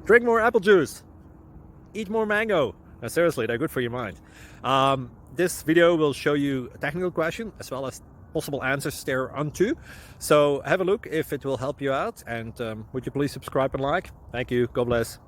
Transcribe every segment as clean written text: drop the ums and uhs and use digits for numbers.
Drink more apple juice. Eat more mango. No, seriously, they're good for your mind. This video will show you a technical question as well as possible answers thereunto. So have a look if it will help you out, and would you please subscribe and like? Thank you. God bless.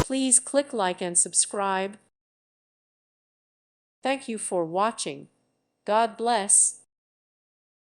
Please click like and subscribe. Thank you for watching. God bless.